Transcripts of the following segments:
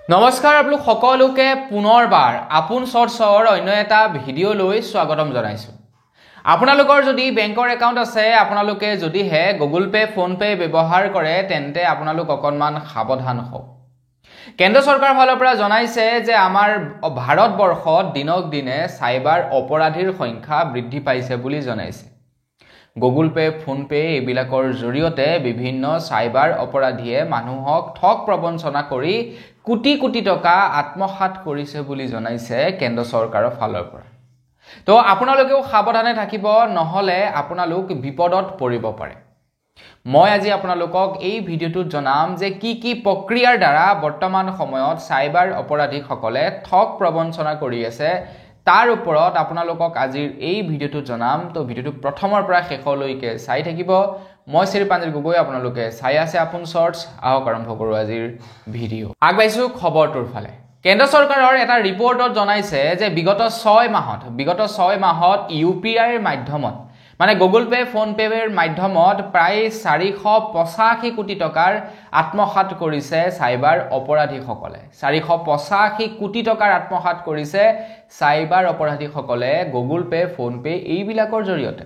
নমস্কাৰ আপোনালোক সকলোকে পুনৰবাৰ আপোন চৰ্চৰ অন্য এটা ভিডিঅ' লৈ স্বাগতম জনাইছো। আপোনালোকৰ যদি বেংকৰ একাউণ্ট আছে, আপোনালোকে যদিহে গুগল পে, ফোন পে ব্যৱহাৰ কৰে, তেন্তে আপোনালোক অকণমান সাৱধান হওক। কেন্দ্ৰ চৰকাৰৰ ফালৰ পৰা জনাইছে যে আমাৰ ভাৰতবৰ্ষত দিনক দিনে সাইবাৰ অপৰাধীৰ সংখ্যা বৃদ্ধি পাইছে বুলি জনাইছে। গুগল পে, ফোন পে এইবিলাকৰ জৰিয়তে বিভিন্ন সাইবাৰ অপৰাধীয়ে মানুহক ঠগ প্ৰবঞ্চনা কৰি কোটি কোটি টকা আত্মসাৎ কৰিছে বুলি জনাইছে কেন্দ্ৰ চৰকাৰৰ ফালৰ পৰা। তো আপোনালোকেও সাৱধানে থাকিব, নহলে আপোনালোক বিপদত পৰিব পাৰে। মই আজি আপোনালোকক এই ভিডিঅ'টোত জনাম যে কি কি প্ৰক্ৰিয়াৰ দ্বাৰা বৰ্তমান সময়ত সাইবাৰ অপৰাধীসকলে ঠগ প্ৰবঞ্চনা কৰি আছে, তাৰ ওপৰত আপোনালোকক আজিৰ এই ভিডিঅ'টোত জনাম। তো ভিডিঅ'টো প্ৰথমৰ পৰা শেষলৈকে চাই থাকিব। মই শ্ৰী পাঞ্জল গগৈ, আপোনালোকে চাই আছে আপোন চৰ্চ। আহক আৰম্ভ কৰোঁ আজিৰ ভিডিঅ'। আগবাইছোঁ খবৰটোৰ ফালে। কেন্দ্ৰ চৰকাৰৰ এটা ৰিপৰ্টত জনাইছে যে বিগত 6 মাহত UPIৰ মাধ্যমত মানে গুগল পে, ফোন পেৰ মাধ্যমত প্ৰায় 485 কোটি টকাৰ আত্মসাৎ কৰিছে সাইবাৰ অপৰাধীসকলে। 485 কোটি টকাৰ আত্মসাৎ কৰিছে সাইবাৰ অপৰাধীসকলে গুগল পে, ফোন পে এইবিলাকৰ জৰিয়তে।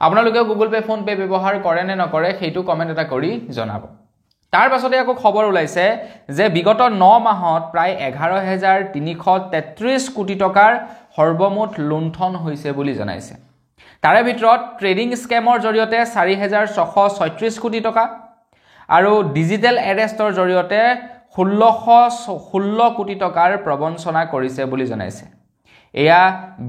আপোনালোকে গুগল পে, ফোন পে ব্যৱহাৰ কৰে নে নকৰে সেইটো কমেণ্ট এটা কৰি জনাব। তাৰ পাছতে আকৌ খবৰ ওলাইছে যে বিগত 9 মাহত প্ৰায় 11,333 কোটি টকাৰ সৰ্বমুঠ লুণ্ঠন হৈছে বুলি জনাইছে। তাৰে ভিতৰত ট্ৰেডিং স্কেমৰ জৰিয়তে 4,636 কোটি টকা আৰু ডিজিটেল এৰেষ্টৰ জৰিয়তে 1,616 কোটি টকাৰ প্ৰবঞ্চনা কৰিছে বুলি জনাইছে। এয়া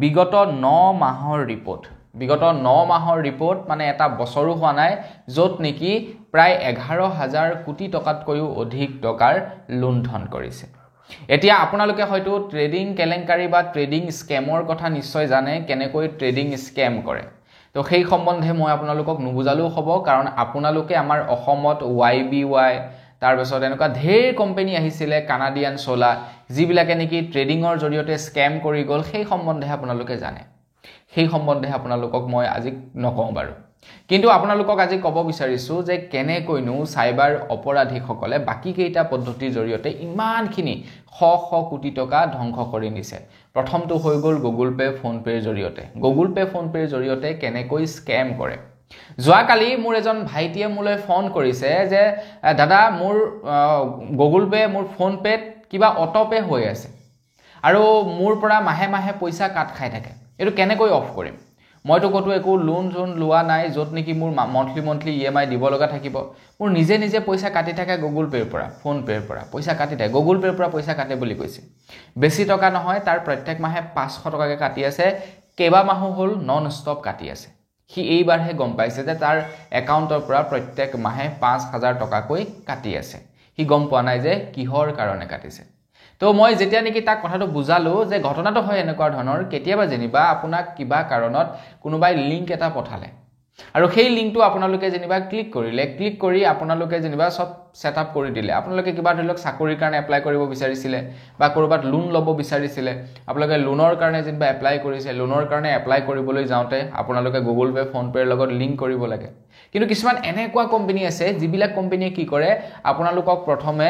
বিগত 9 মাহৰ ৰিপৰ্ট। বিগত 9 মাহৰ ৰিপৰ্ট মানে এটা বছৰো হোৱা নাই, য'ত নেকি প্ৰায় 11,000 কোটি টকাতকৈও অধিক টকাৰ লুণ্ঠন কৰিছে। এতিয়া আপোনালোকে হয়তো ট্ৰেডিং কেলেংকাৰী বা ট্ৰেডিং স্কেমৰ কথা নিশ্চয় জানে, কেনেকৈ ট্ৰেডিং স্কেম কৰে। তো সেই সম্বন্ধে মই আপোনালোকক নুবুজালেও হ'ব, কাৰণ আপোনালোকে আমাৰ অসমত YBY তাৰপিছত এনেকুৱা ঢেৰ কোম্পানী আহিছিলে কানাডিয়ান চলা, যিবিলাকে নেকি ট্ৰেডিঙৰ জৰিয়তে স্কেম কৰি গ'ল। সেই সম্বন্ধে আপোনালোকে জানে। সেই সম্বন্ধে আপোনালোকক মই আজি নকওঁ বাৰু, কিন্তু আপোনালোকক আজি ক'ব বিচাৰিছোঁ যে কেনেকৈনো সাইবাৰ অপৰাধীসকলে বাকী কেইটা পদ্ধতিৰ জৰিয়তে ইমানখিনি শ কোটি টকা ধ্বংস কৰি নিছে। প্ৰথমটো হৈ গ'ল গুগল পে, ফোন পেৰ জৰিয়তে। গুগল পে, ফোন পেৰ জৰিয়তে কেনেকৈ স্কেম কৰে। যোৱাকালি মোৰ এজন ভাইটিয়ে মোলৈ ফোন কৰিছে যে দাদা, মোৰ গুগল পে, মোৰ ফোন পেত কিবা অটোপে হৈ আছে আৰু মোৰ পৰা মাহে মাহে পইচা কাট খাই থাকে। এইটো কেনেকৈ অফ কৰিম? মইতো ক'তো একো লোন লোৱা নাই, য'ত নেকি মোৰ মন্থলি EMI দিব লগা থাকিব। মোৰ নিজে নিজে পইচা কাটি থাকে গুগল পেৰ পৰা, ফোন পেৰ পৰা পইচা কাটি থাকে। গুগল পেৰ পৰা পইচা কাটে বুলি কৈছে। বেছি টকা নহয়, তাৰ প্ৰত্যেক মাহে 500 টকাকৈ কাটি আছে। কেইবামাহো হ'ল নন ষ্টপ কাটি আছে। সি এইবাৰহে গম পাইছে যে তাৰ একাউণ্টৰ পৰা প্ৰত্যেক মাহে 5,000 টকাকৈ কাটি আছে। সি গম পোৱা নাই যে কিহৰ কাৰণে কাটিছে। তো মই যেতিয়া নেকি তাক কথাটো বুজালোঁ যে ঘটনাটো হয় এনেকুৱা ধৰণৰ, কেতিয়াবা যেনিবা আপোনাক কিবা কাৰণত কোনোবাই লিংক এটা পঠালে আৰু সেই লিংকটো আপোনালোকে যেনিবা ক্লিক কৰি আপোনালোকে যেনিবা চব ছেট আপ কৰি দিলে। আপোনালোকে কিবা ধৰি লওক চাকৰিৰ কাৰণে এপ্লাই কৰিব বিচাৰিছিলে বা ক'ৰবাত লোন ল'ব বিচাৰিছিলে, আপোনালোকে লোনৰ কাৰণে যেনিবা এপ্লাই কৰিছে। লোনৰ কাৰণে এপ্লাই কৰিবলৈ যাওঁতে আপোনালোকে গুগল পে, ফোন পেৰ লগত লিংক কৰিব লাগে। কিন্তু কিছুমান এনেকুৱা কোম্পানী আছে যিবিলাক কোম্পানীয়ে কি কৰে, আপোনালোকক প্ৰথমে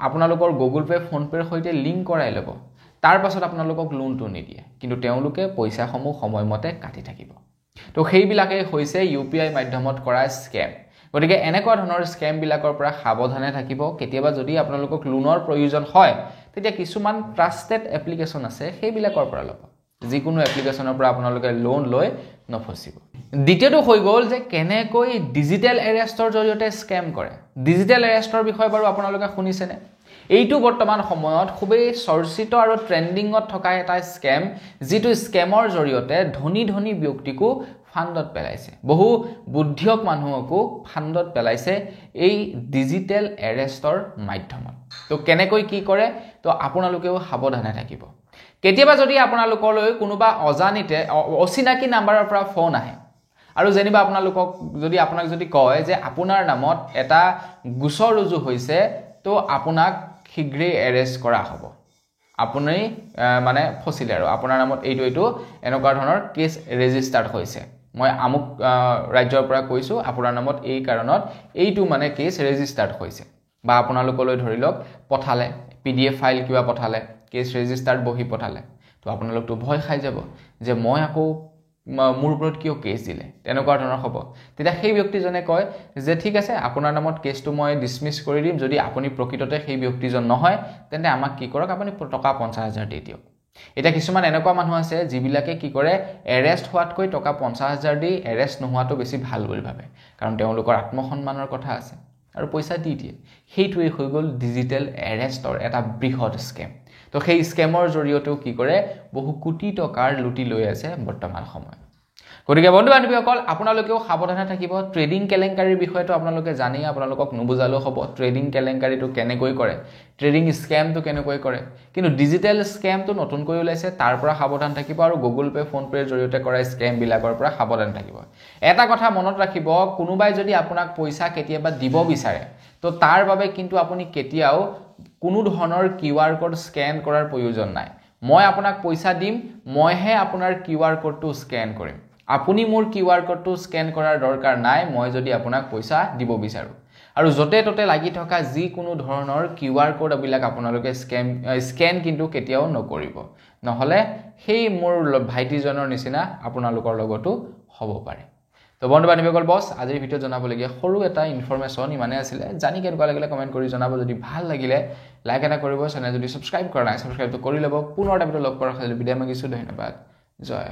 আপোনালোকৰ গুগল পে, ফোন পেৰ সৈতে লিংক কৰাই ল'ব, তাৰ পাছত আপোনালোকক লোনটো নিদিয়ে, কিন্তু তেওঁলোকে পইচাসমূহ সময়মতে কাটি থাকিব। তো সেইবিলাকেই হৈছে UPI মাধ্যমত কৰা স্কেম। গতিকে এনেকুৱা ধৰণৰ স্কেমবিলাকৰ পৰা সাৱধানে থাকিব। কেতিয়াবা যদি আপোনালোকক লোনৰ প্ৰয়োজন হয়, তেতিয়া কিছুমান ট্ৰাষ্টেড এপ্লিকেশ্যন আছে, সেইবিলাকৰ পৰা ল'ব। যিকোনো এপ্লিকেশ্যনৰ পৰা আপোনালোকে লোন লৈ নফচিব। দ্বিতীয়টো হৈ গ'ল যে কেনেকৈ ডিজিটেল এৰেষ্টৰ জৰিয়তে স্কেম কৰে। ডিজিটেল এৰেষ্টৰ বিষয়ে বাৰু আপোনালোকে শুনিছেনে? এইটো বৰ্তমান সময়ত খুবেই চৰ্চিত আৰু ট্ৰেণ্ডিঙত থকা এটা স্কেম, যিটো স্কেমৰ জৰিয়তে ধনী ব্যক্তিকো ফাণ্ডত পেলাইছে, বহু বুদ্ধিয়ক মানুহকো ফাণ্ডত পেলাইছে এই ডিজিটেল এৰেষ্টৰ মাধ্যমত। তো কেনেকৈ কি কৰে, তো আপোনালোকেও সাৱধানে থাকিব। কেতিয়াবা যদি আপোনালোকলৈ কোনোবা অচিনাকি নাম্বাৰৰ পৰা ফোন আহে আৰু যেনিবা আপোনাক যদি কয় যে আপোনাৰ নামত এটা গোচৰ ৰুজু হৈছে, তো আপোনাক শীঘ্ৰেই এৰেষ্ট কৰা হ'ব, আপুনি মানে ফচিলে আৰু আপোনাৰ নামত এইটো এনেকুৱা ধৰণৰ কেছ ৰেজিষ্টাৰ্ড হৈছে, মই আমুক ৰাজ্যৰ পৰা কৈছোঁ আপোনাৰ নামত এই কাৰণত এইটো মানে কেছ ৰেজিষ্টাৰ্ড হৈছে। বা আপোনালোকলৈ ধৰি লওক পঠালে PDF ফাইল কিবা পঠালে কেছ ৰেজিষ্টাৰ্ড বহি পঠালে তো আপোনালোকটো ভয় খাই যাব যে মই আকৌ মোৰ ওপৰত কিয় কেছ দিলে তেনেকুৱা ধৰণৰ হ'ব তেতিয়া সেই ব্যক্তিজনে কয় যে ঠিক আছে আপোনাৰ নামত কেছটো মই ডিসমিস কৰি দিম যদি আপুনি প্ৰকৃততে সেই ব্যক্তিজন নহয় তেন্তে আমাক কি কৰক আপুনি টকা 50,000 দি দিয়ক এটা কিছুমান এনেকুৱা মানুহ আছে যিবিলাকে কি কৰে এৰেষ্ট হোৱাতকৈ টকা 50,000 দি এৰেষ্ট নোহোৱাটো বেছি ভাল বুলি ভাবে কাৰণ তেওঁলোকৰ আত্মসন্মানৰ কথা আছে আৰু পইচা দি দিয়ে সেইটোৱে হৈ গ'ল ডিজিটেল এৰেষ্টৰ এটা বৃহৎ স্কেম তো সেই স্কেমৰ জৰিয়তেও কি কৰে বহু কোটি টকাৰ লুটি লৈ আছে বৰ্তমান সময়ত গতিকে বন্ধু বান্ধৱীসকল আপোনালোকেও সাৱধানে থাকিব ট্ৰেডিং কেলেংকাৰীৰ বিষয়টো আপোনালোকে জানি আপোনালোকক নুবুজালো হ'ব ট্ৰেডিং কেলেংকাৰীটো কেনেকৈ কৰে ট্ৰেডিং স্কেমটো কেনেকৈ কৰে কিন্তু ডিজিটেল স্কেমটো নতুনকৈ ওলাইছে তাৰ পৰা সাৱধান থাকিব আৰু গুগল পে ফোন পেৰ জৰিয়তে কৰা স্কেম বিলাকৰ পৰা সাৱধান থাকিব এটা কথা মনত ৰাখিব কোনোবাই যদি আপোনাক পইচা কেতিয়াবা দিব বিচাৰে তো তাৰ বাবে কিন্তু আপুনি কেতিয়াও কোনো ধৰণৰ QR কোড স্ক্যান কৰাৰ প্ৰয়োজন নাই মই আপোনাক পইচা দিম মইহে আপোনাৰ QR কোডটো স্ক্যান কৰিম আপুনি মোৰ QR কোডটো স্ক্যান কৰাৰ দৰকাৰ নাই মই যদি আপোনাক পইচা দিব বিচাৰো আৰু জতে ততে লাগি থকা যি কোনো ধৰণৰ QR কোড অবিলাক আপোনালোকে স্ক্যান কিন্তু কেতিয়াও নকৰিব নহলে সেই মোৰ ভাইটিজনৰ নিচিনা আপোনালোকৰ লগতো হ'ব পাৰে তো বন্ধু বান্ধৱীসকল বস আজিৰ ভিডিঅ জনাবলগীয়া সৰু এটা ইনফৰমেশন ইমানে আছিল জানি কেনেকুৱা লাগিলে কমেন্ট কৰি জনাব যদি ভাল লাগিলে লাইক এটা কৰিব চেনেল যদি সাবস্ক্ৰাইব কৰা নাই সাবস্ক্ৰাইবটো কৰি লব পুনৰ এটা ভিডিঅ লগ কৰাৰ খালি বিদায় মাগিছো ধন্যবাদ জয়